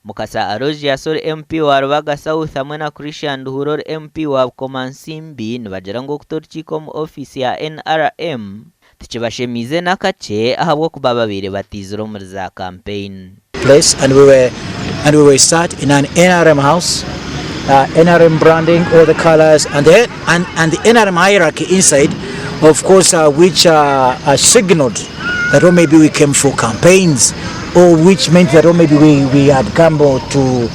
Mukasa Aroji Asol MP wa Rubaga South hamwe na Christian Duhuror MP wa Komansimbi nibagera ngo kutorchiko mu office ya NRM tikibashemize nakace ahabwo kuba babire batiziro muri za campaign place, and we were sat in an NRM house, NRM branding, all the colors, and the NRM hierarchy inside, of course, which signaled that or maybe we came for campaigns, or which meant that or maybe we had come to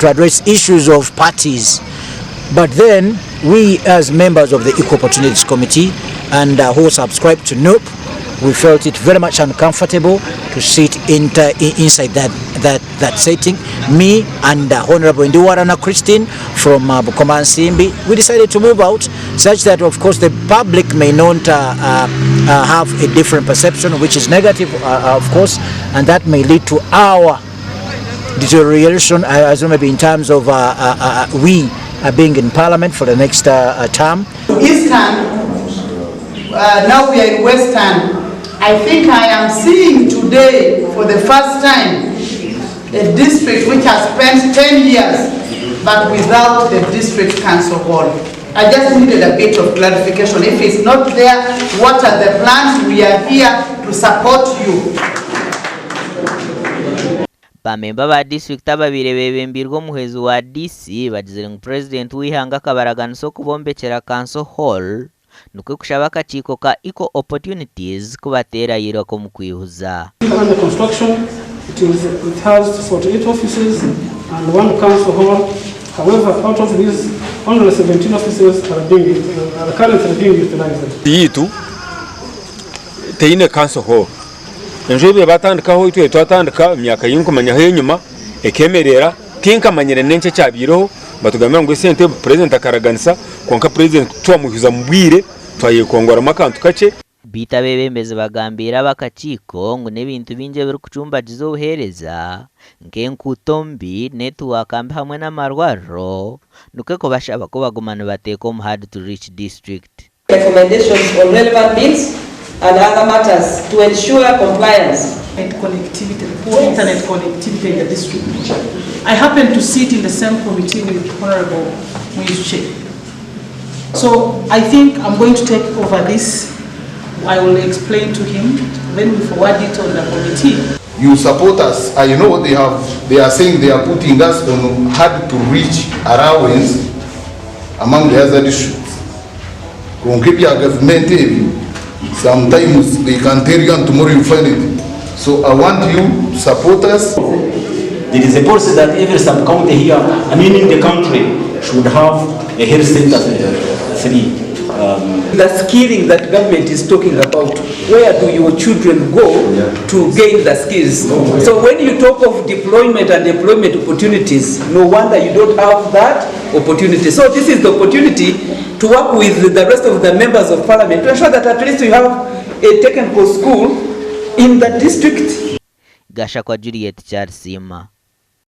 address issues of parties. But then we, as members of the Equal Opportunities Committee and who subscribe to NUP, we felt it very much uncomfortable to sit inside that setting. Me and Honorable Ndiwarana Christine from Bukomansimbi, we decided to move out, such that of course the public may not have a different perception, which is negative, of course, and that may lead to our deterioration, as maybe in terms of we being in Parliament for the next term. Eastern, now we are in Western. I think I am seeing today for the first time a district which has spent 10 years but without the district council hall. I just needed a bit of clarification. If it's not there, what are the plans? We are here to support you. Bamemba ba district ababire bebembirwa muhezu wa DC bagizire ngo president wihanga kabaraganiso kubombekera council hall nuko kushaba kachiko ka Equal Opportunities kubatera yiro ko mukwihuza. Under construction, it has 48 offices and 1 council hall. However, out of these, only 17 offices are currently being utilized. Yitu teine council hall. Enjobe batandikaho itwe twatandika myaka yinkumanya henyuma ekemerera tinkamanyire nenche cyabiro batugamira ngo sente president akaraganisa konka president twamuhiza mubwire twayekongora makantu kace bita bebembeze bagambira bakachiko ngo nebintu binje biri kucumba jizohereza nkenkutombi network ambe hamwe n'amarwaro nuko ko bashaba ko bagumana bateko mu hard to reach district. Recommendations on relevant bills and other matters to ensure compliance. And connectivity, poor internet connectivity in the district. I happen to sit in the same committee with Honorable Buhweju. So I think I'm going to take over this. I will explain to him, then we forward it on the committee. You support us. I know they are saying they are putting us on hard to reach allowance among the other districts. Government, sometimes they can tell you and tomorrow you find it. So I want you to support us. There is a policy that every sub-county here, in the country, should have a health center 3. The skilling that government is talking about, where do your children go to gain the skills? So when you talk of deployment and employment opportunities, no wonder you don't have that opportunity. So this is the opportunity to work with the rest of the members of parliament to ensure that at least you have a technical school in the district. Gasha kwa Juliet Charsima.